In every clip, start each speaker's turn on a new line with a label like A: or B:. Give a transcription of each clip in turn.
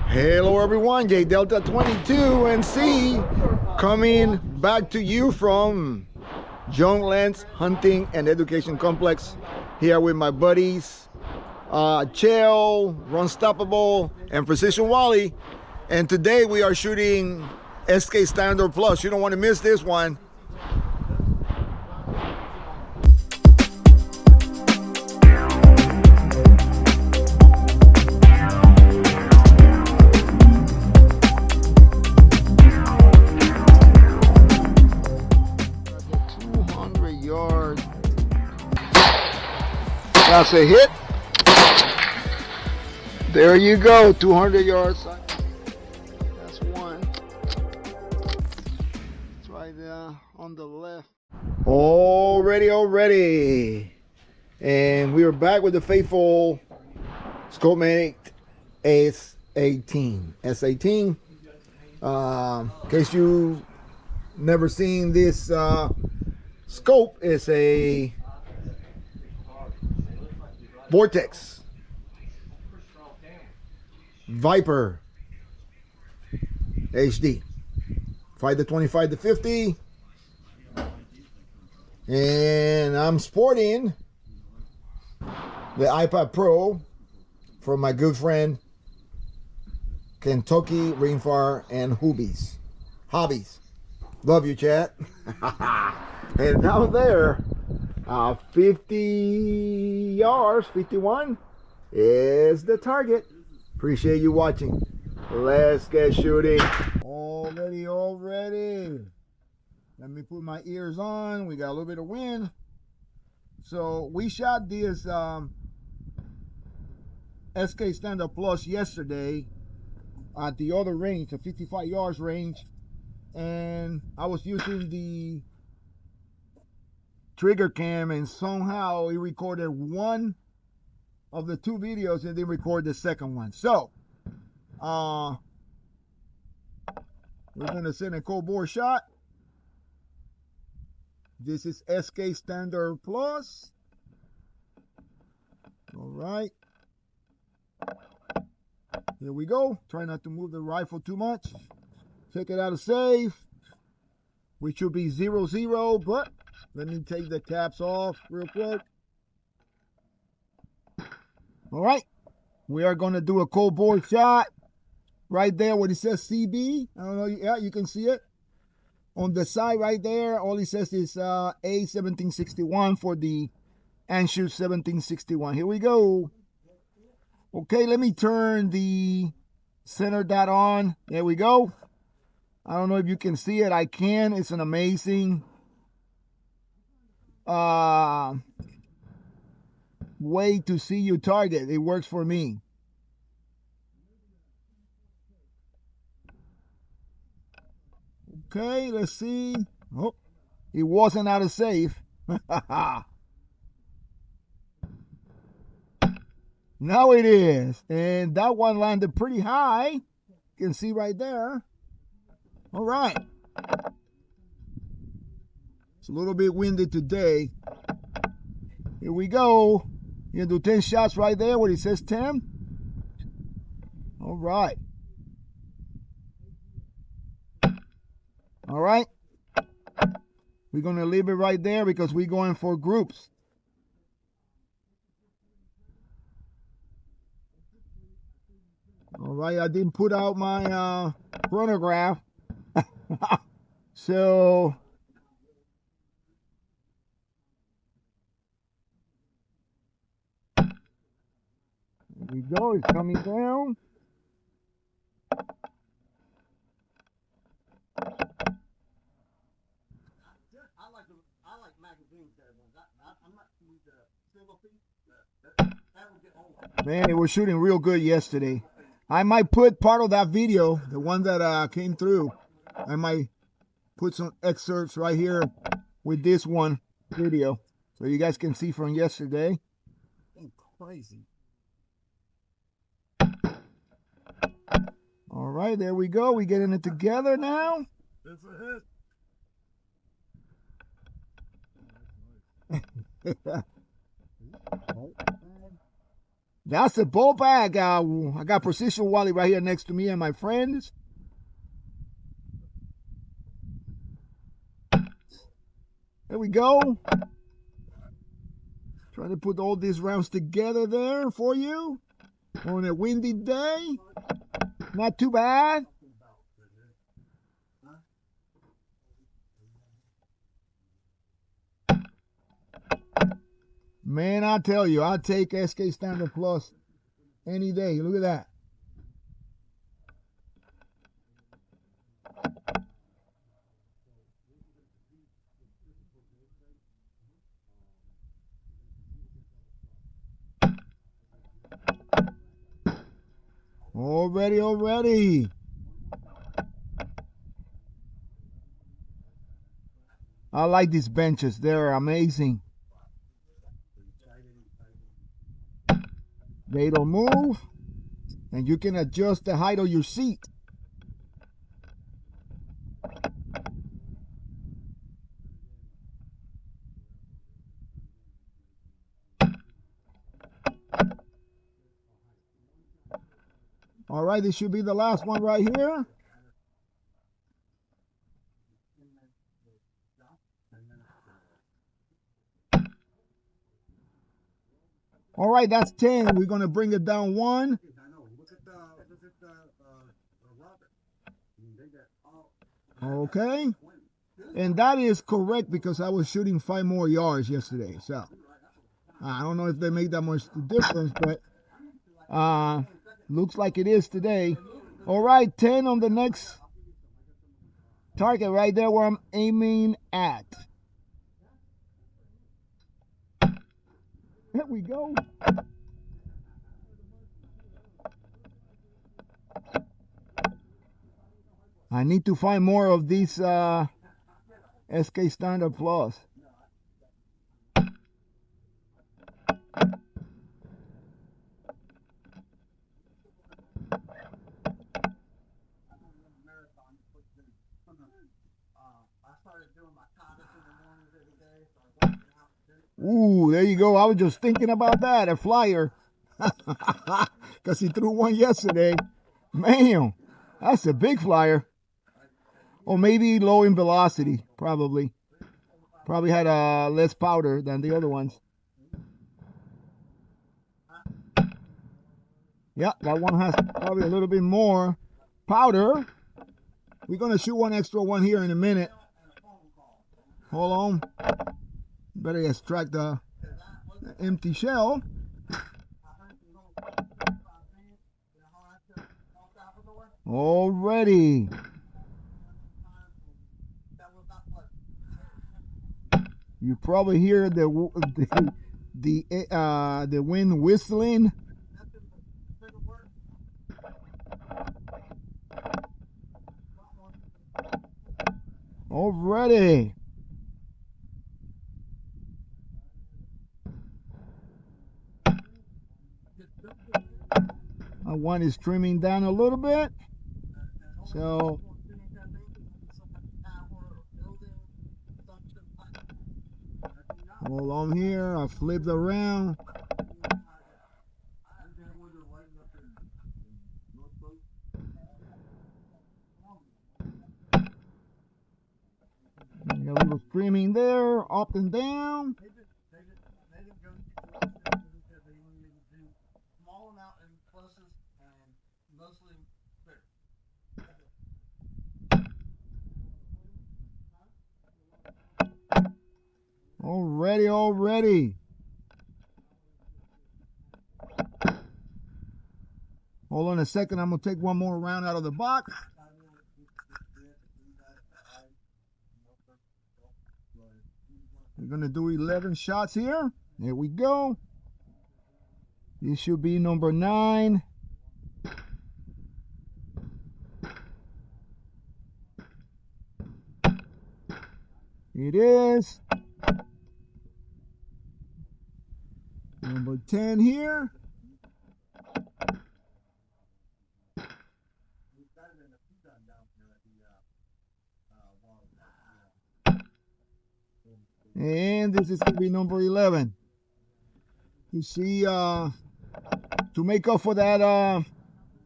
A: Hello everyone, J Delta 22 and C coming back to you from John Lance Hunting and Education Complex here with my buddies Chell, Runstoppable, and Precision Wally. And today we are shooting SK Standard Plus. You don't want to miss this one. That's a hit. There you go, 200 yards. That's one. It's right there on the left. Already. And we are back with the faithful Scopematic S18. S18. In case you never seen this scope, it's a Vortex Viper HD 5 to 25 to 50, and I'm sporting the iPad Pro from my good friend Kentucky Rainfire and Hobbies. Love you, chat. And down there 50 yards, 51 is the target. Appreciate you watching. Let's get shooting. Already. Let me put my ears on. We got a little bit of wind. So we shot this SK Standard Plus yesterday at the other range, the 55 yards range. And I was using the trigger cam, and somehow he recorded one of the two videos and didn't record the second one. So we're gonna send a cold bore shot. This is SK Standard Plus. All right, here we go. Try not to move the rifle too much. Check it out of safe, which should be 0-0, but let me take the caps off real quick. All right, we are going to do a cold bore shot right there where it says CB. I don't know, yeah, you can see it on the side right there. All it says is A1761 for the Anschutz 1761. Here we go. Okay, let me turn the center dot on. There we go. I don't know if you can see it. I can. It's an amazing way to see your target. It works for me. Okay, let's see. Oh, it wasn't out of safe. Now it is. And that one landed pretty high. You can see right there. All right. It's a little bit windy today. Here we go. You can do 10 shots right there where it says 10. All right. All right. We're going to leave it right there because we're going for groups. All right. I didn't put out my chronograph. So there we go, it's coming down. I like magazines that ones. I'm not with the single piece. That will get old. Man, it was shooting real good yesterday. I might put part of that video, the one that came through. I might put some excerpts right here with this one video so you guys can see from yesterday. Crazy. All right, there we go. We're getting it together now. That's a hit. That's a ball bag. I got Precision Wally right here next to me and my friends. There we go. Trying to put all these rounds together there for you on a windy day. Not too bad. Man, I tell you, I'll take SK Standard Plus any day. Look at that. Already. I like these benches. They're amazing. They don't move. And you can adjust the height of your seat. All right, this should be the last one right here. All right, that's 10. We're going to bring it down one. Okay. And that is correct because I was shooting 5 more yards yesterday. So I don't know if they made that much difference, but looks like it is today. All right, 10 on the next target right there where I'm aiming at. There we go. I need to find more of these SK Standard Plus. Ooh, there you go. I was just thinking about that, a flyer. Because he threw one yesterday. Man, that's a big flyer. Or maybe low in velocity, probably. Probably had less powder than the other ones. Yeah, that one has probably a little bit more powder. We're going to shoot one extra one here in a minute. Hold on. Better extract the empty shell. Already. You probably hear the wind whistling. Already. One is trimming down a little bit. So hold on here. I flipped around. A little trimming there, up and down. Already. Hold on a second. I'm going to take one more round out of the box. We're going to do 11 shots here. There we go. This should be number 9. It is. Number 10 here. And this is going to be number 11. You see to make up for that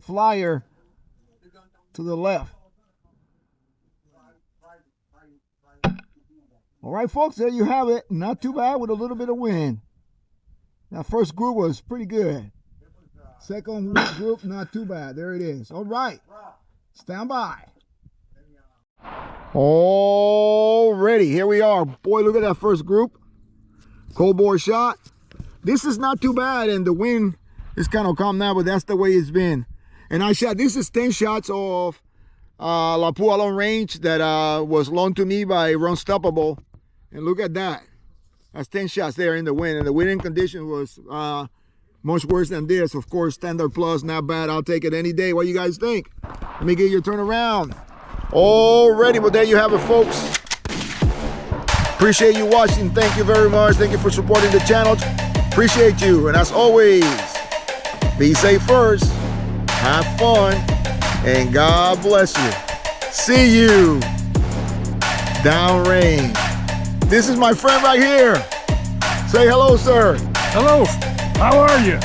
A: flyer to the left. All right, folks, there you have it. Not too bad with a little bit of wind. That first group was pretty good. Second group, not too bad. There it is. All right. Stand by. Alrighty, here we are. Boy, look at that first group. Cold bore shot. This is not too bad, and the wind is kind of calm now, but that's the way it's been. And I shot, this is 10 shots of La Pua long range that was loaned to me by Unstoppable. And look at that. That's 10 shots there in the wind. And the winding condition was much worse than this. Of course, standard plus, not bad. I'll take it any day. What do you guys think? Let me get your turn around. Alrighty, well, there you have it, folks. Appreciate you watching. Thank you very much. Thank you for supporting the channel. Appreciate you. And as always, be safe first. Have fun. And God bless you. See you downrange. This is my friend right here. Say hello, sir.
B: Hello. How are you?